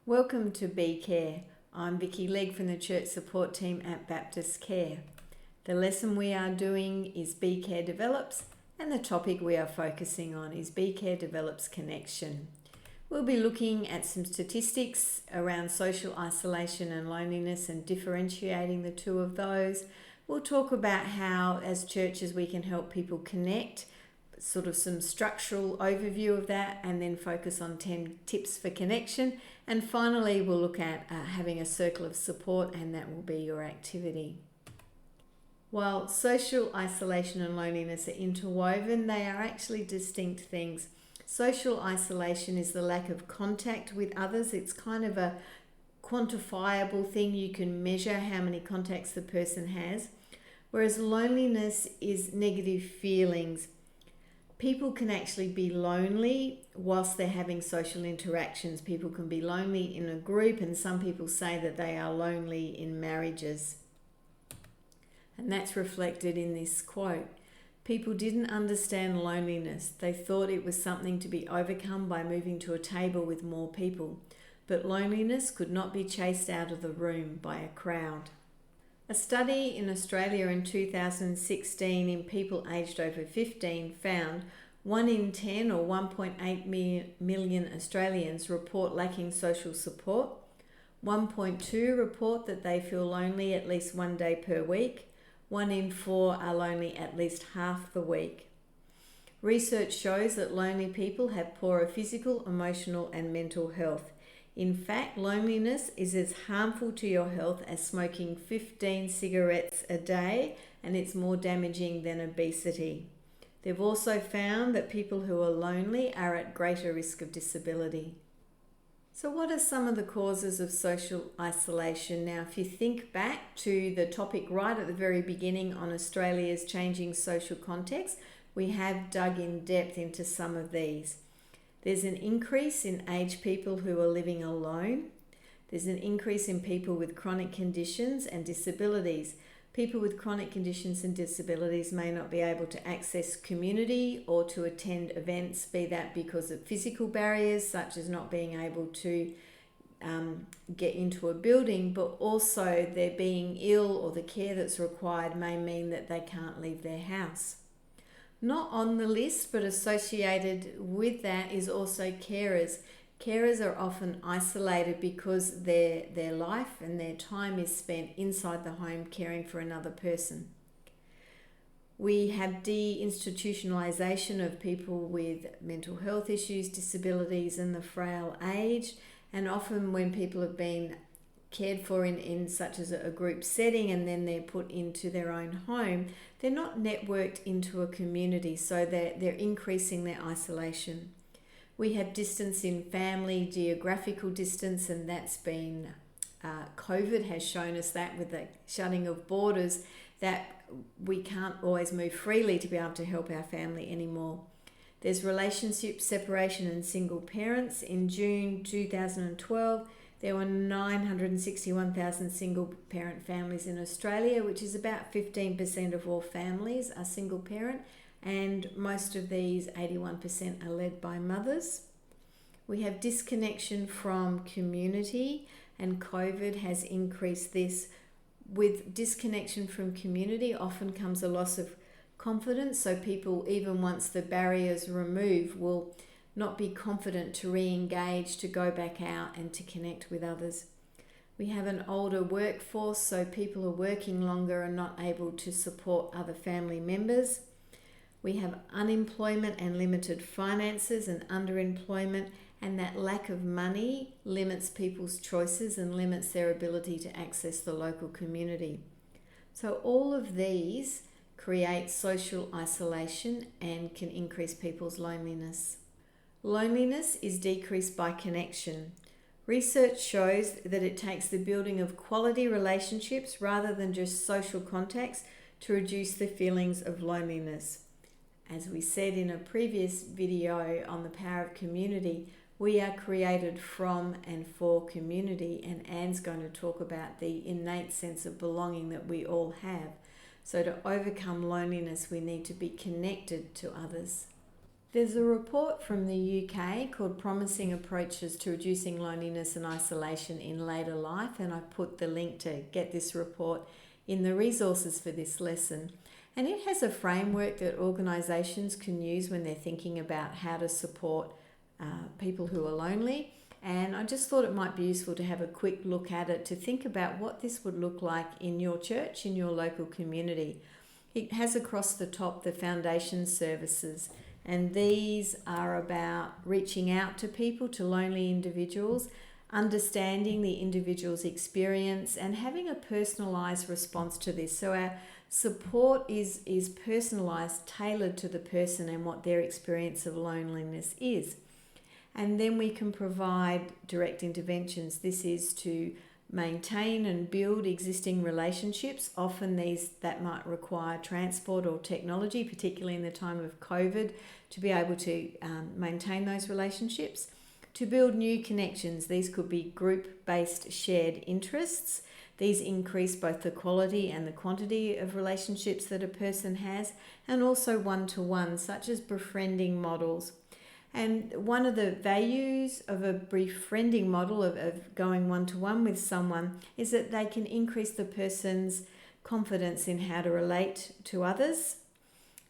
Welcome to Be Care. I'm Vicky Legg from the Church Support Team at Baptist Care. The lesson we are doing is Be Care Develops, and the topic we are focusing on is Be Care Develops Connection. We'll be looking at some statistics around social isolation and loneliness and differentiating the two of those. We'll talk about how, as churches, we can help people connect, sort of some structural overview of that, and then focus on 10 tips for connection. And finally, we'll look at having a circle of support, and that will be your activity. While social isolation and loneliness are interwoven, they are actually distinct things. Social isolation is the lack of contact with others. It's kind of a quantifiable thing. You can measure how many contacts the person has. Whereas loneliness is negative feelings. People can actually be lonely whilst they're having social interactions. People can be lonely in a group, and some people say that they are lonely in marriages. And that's reflected in this quote. People didn't understand loneliness. They thought it was something to be overcome by moving to a table with more people. But loneliness could not be chased out of the room by a crowd. A study in Australia in 2016 in people aged over 15 found 1 in 10 or 1.8 million Australians report lacking social support. 1.2 report that they feel lonely at least one day per week. 1 in 4 are lonely at least half the week. Research shows that lonely people have poorer physical, emotional, and mental health. In fact, loneliness is as harmful to your health as smoking 15 cigarettes a day, and it's more damaging than obesity. They've also found that people who are lonely are at greater risk of disability. So what are some of the causes of social isolation? Now, if you think back to the topic right at the very beginning on Australia's changing social context, we have dug in depth into some of these. There's an increase in aged people who are living alone. There's an increase in people with chronic conditions and disabilities. People with chronic conditions and disabilities may not be able to access community or to attend events, be that because of physical barriers, such as not being able to get into a building, but also their being ill or the care that's required may mean that they can't leave their house. Not on the list, but associated with that is also carers. Carers are often isolated because their life and their time is spent inside the home caring for another person. We have deinstitutionalisation of people with mental health issues, disabilities, and the frail aged. And often when people have been cared for in such as a group setting and then they're put into their own home, they're not networked into a community, so they're increasing their isolation. We have distance in family, geographical distance, and that's been, COVID has shown us that with the shutting of borders, that we can't always move freely to be able to help our family anymore. There's relationship separation and single parents. In June 2012, there were 961,000 single parent families in Australia, which is about 15% of all families are single parent, and most of these, 81%, are led by mothers. We have disconnection from community, and COVID has increased this. With disconnection from community often comes a loss of confidence, so people, even once the barriers remove, will not be confident to re-engage, to go back out and to connect with others. We have an older workforce, so people are working longer and not able to support other family members. We have unemployment and limited finances and underemployment, and that lack of money limits people's choices and limits their ability to access the local community. So all of these create social isolation and can increase people's loneliness. Loneliness is decreased by connection. Research shows that it takes the building of quality relationships rather than just social contacts to reduce the feelings of loneliness. As we said in a previous video on the power of community, we are created from and for community, and Anne's going to talk about the innate sense of belonging that we all have. So to overcome loneliness, we need to be connected to others. There's a report from the UK called Promising Approaches to Reducing Loneliness and Isolation in Later Life, and I've put the link to get this report in the resources for this lesson. And it has a framework that organisations can use when they're thinking about how to support people who are lonely. And I just thought it might be useful to have a quick look at it to think about what this would look like in your church, in your local community. It has across the top the foundation services, and these are about reaching out to people, to lonely individuals, understanding the individual's experience and having a personalised response to this. So our support is personalised, tailored to the person and what their experience of loneliness is. And then we can provide direct interventions. This is to maintain and build existing relationships. Often that might require transport or technology, particularly in the time of COVID, to be able to maintain those relationships. To build new connections, these could be group-based shared interests. These increase both the quality and the quantity of relationships that a person has, and also one-to-one, such as befriending models. And one of the values of a befriending model of going one-to-one with someone is that they can increase the person's confidence in how to relate to others.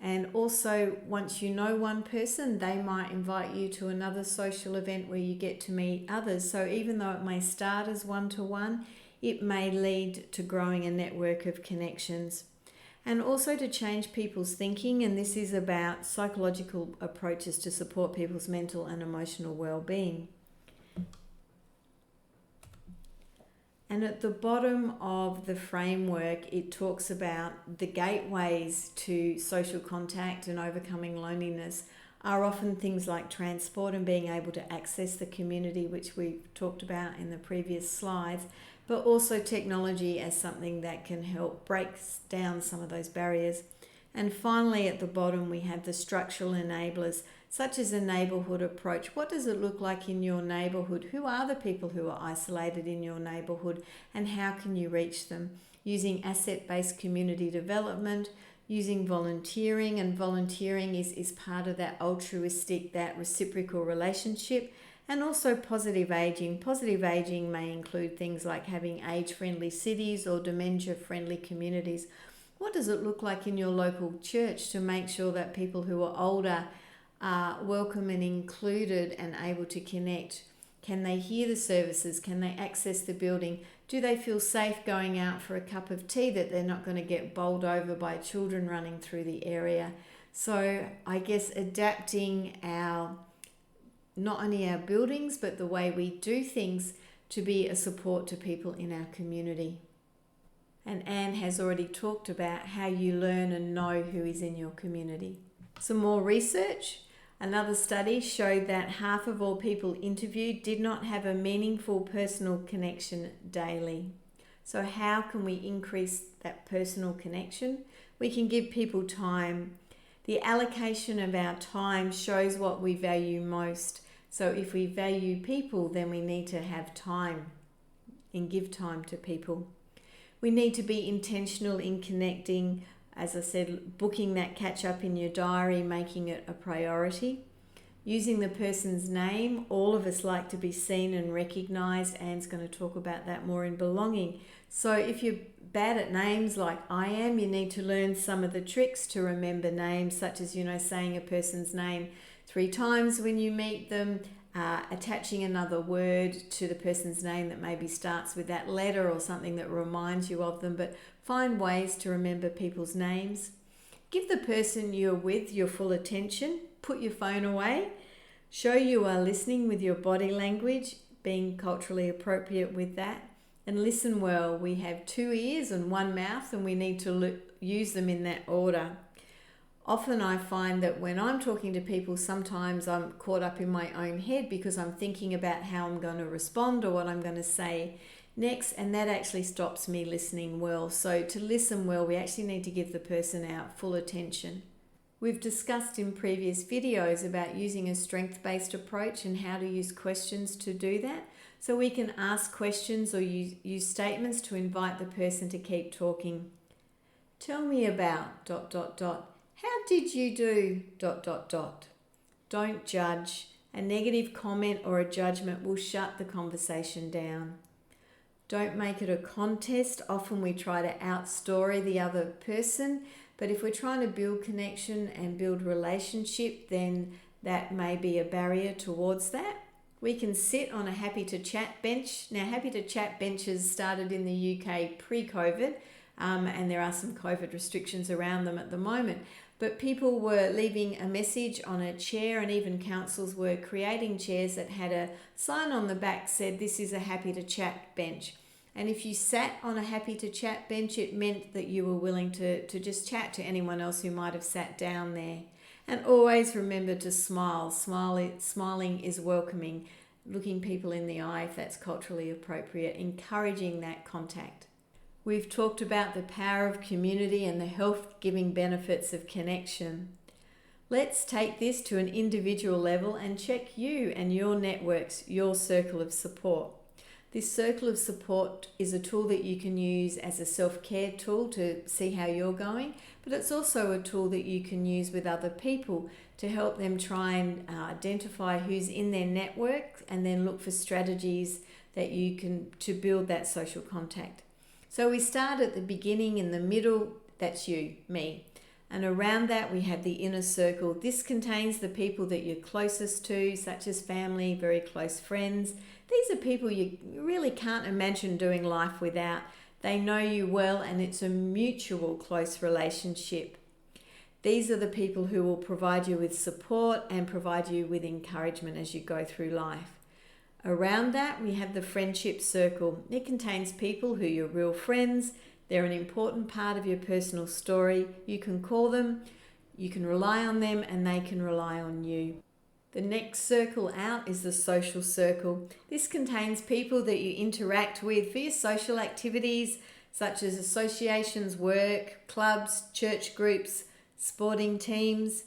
And also, once you know one person, they might invite you to another social event where you get to meet others. So even though it may start as one-to-one, it may lead to growing a network of connections. And also to change people's thinking, and this is about psychological approaches to support people's mental and emotional well-being. And at the bottom of the framework, it talks about the gateways to social contact and overcoming loneliness are often things like transport and being able to access the community, which we've talked about in the previous slides, but also technology as something that can help break down some of those barriers. And finally, at the bottom, we have the structural enablers, such as a neighbourhood approach. What does it look like in your neighbourhood? Who are the people who are isolated in your neighbourhood, and how can you reach them? Using asset-based community development, using volunteering, and volunteering is part of that altruistic, that reciprocal relationship. And also positive aging. Positive aging may include things like having age-friendly cities or dementia-friendly communities. What does it look like in your local church to make sure that people who are older are welcome and included and able to connect? Can they hear the services? Can they access the building? Do they feel safe going out for a cup of tea, that they're not going to get bowled over by children running through the area? So I guess adapting not only our buildings, but the way we do things to be a support to people in our community. And Anne has already talked about how you learn and know who is in your community. Some more research. Another study showed that half of all people interviewed did not have a meaningful personal connection daily. So how can we increase that personal connection? We can give people time. The allocation of our time shows what we value most. So if we value people, then we need to have time and give time to people. We need to be intentional in connecting, as I said, booking that catch up in your diary, making it a priority. Using the person's name. All of us like to be seen and recognised. Anne's going to talk about that more in belonging. So if you're bad at names like I am, you need to learn some of the tricks to remember names, such as, saying a person's name 3 times when you meet them, attaching another word to the person's name that maybe starts with that letter or something that reminds you of them, but find ways to remember people's names. Give the person you're with your full attention. Put your phone away. Show you are listening with your body language, being culturally appropriate with that. And listen well. We have 2 ears and 1 mouth, and we need to use them in that order. Often I find that when I'm talking to people, sometimes I'm caught up in my own head because I'm thinking about how I'm going to respond or what I'm going to say next, and that actually stops me listening well. So to listen well, we actually need to give the person our full attention. We've discussed in previous videos about using a strength-based approach and how to use questions to do that. So we can ask questions or use statements to invite the person to keep talking. Tell me about ... How did you do ... Don't judge. A negative comment or a judgment will shut the conversation down. Don't make it a contest. Often we try to outstory the other person, but if we're trying to build connection and build relationship, then that may be a barrier towards that. We can sit on a happy to chat bench. Now, happy to chat benches started in the UK pre-COVID, and there are some COVID restrictions around them at the moment. But people were leaving a message on a chair, and even councils were creating chairs that had a sign on the back said, "This is a happy to chat bench." And if you sat on a happy to chat bench, it meant that you were willing to just chat to anyone else who might have sat down there. And always remember to smile. Smiling is welcoming, looking people in the eye if that's culturally appropriate, encouraging that contact. We've talked about the power of community and the health-giving benefits of connection. Let's take this to an individual level and check you and your networks, your circle of support. This circle of support is a tool that you can use as a self-care tool to see how you're going, but it's also a tool that you can use with other people to help them try and identify who's in their network and then look for strategies that you can to build that social contact. So we start at the beginning, in the middle, that's you, me. And around that we have the inner circle. This contains the people that you're closest to, such as family, very close friends. These are people you really can't imagine doing life without. They know you well and it's a mutual close relationship. These are the people who will provide you with support and provide you with encouragement as you go through life. Around that, we have the friendship circle. It contains people who are your real friends. They're an important part of your personal story. You can call them, you can rely on them, and they can rely on you. The next circle out is the social circle. This contains people that you interact with for your social activities, such as associations, work, clubs, church groups, sporting teams.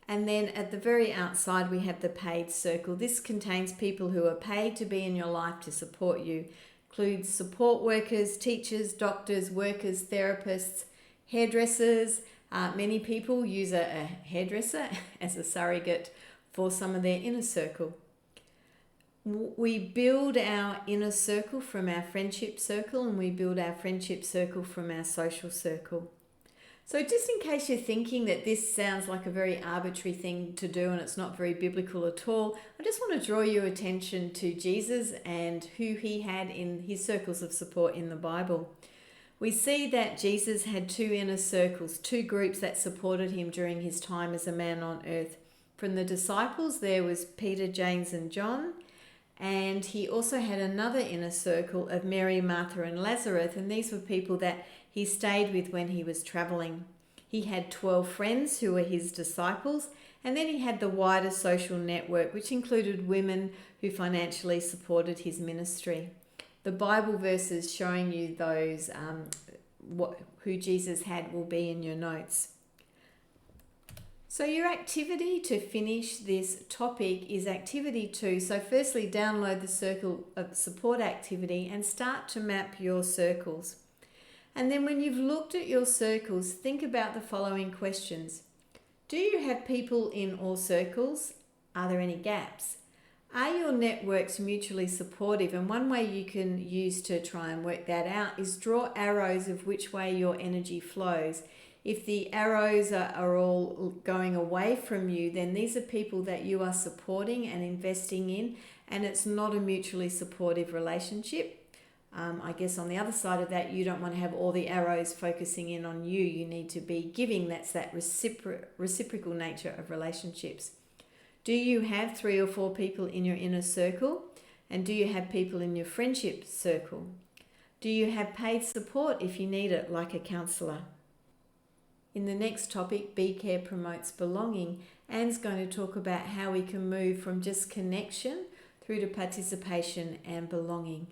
And then at the very outside, we have the paid circle. This contains people who are paid to be in your life to support you. Includes support workers, teachers, doctors, workers, therapists, hairdressers. Many people use a hairdresser as a surrogate for some of their inner circle. We build our inner circle from our friendship circle, and we build our friendship circle from our social circle. So just in case you're thinking that this sounds like a very arbitrary thing to do and it's not very biblical at all, I just want to draw your attention to Jesus and who he had in his circles of support in the Bible. We see that Jesus had two inner circles, two groups that supported him during his time as a man on earth. From the disciples, there was Peter, James, and John. And he also had another inner circle of Mary, Martha, and Lazarus. And these were people that he stayed with when he was traveling. He had 12 friends who were his disciples. And then he had the wider social network, which included women who financially supported his ministry. The Bible verses showing you those, who Jesus had, will be in your notes. So your activity to finish this topic is activity 2. So firstly, download the circle of support activity and start to map your circles. And then when you've looked at your circles, think about the following questions. Do you have people in all circles? Are there any gaps? Are your networks mutually supportive? And one way you can use to try and work that out is draw arrows of which way your energy flows. If the arrows are all going away from you, then these are people that you are supporting and investing in, and it's not a mutually supportive relationship. I guess on the other side of that, you don't want to have all the arrows focusing in on you. You need to be giving. That's that reciprocal nature of relationships. Do you have 3 or 4 people in your inner circle? And do you have people in your friendship circle? Do you have paid support if you need it, like a counsellor? In the next topic, Be Care Promotes Belonging, Anne's going to talk about how we can move from just connection through to participation and belonging.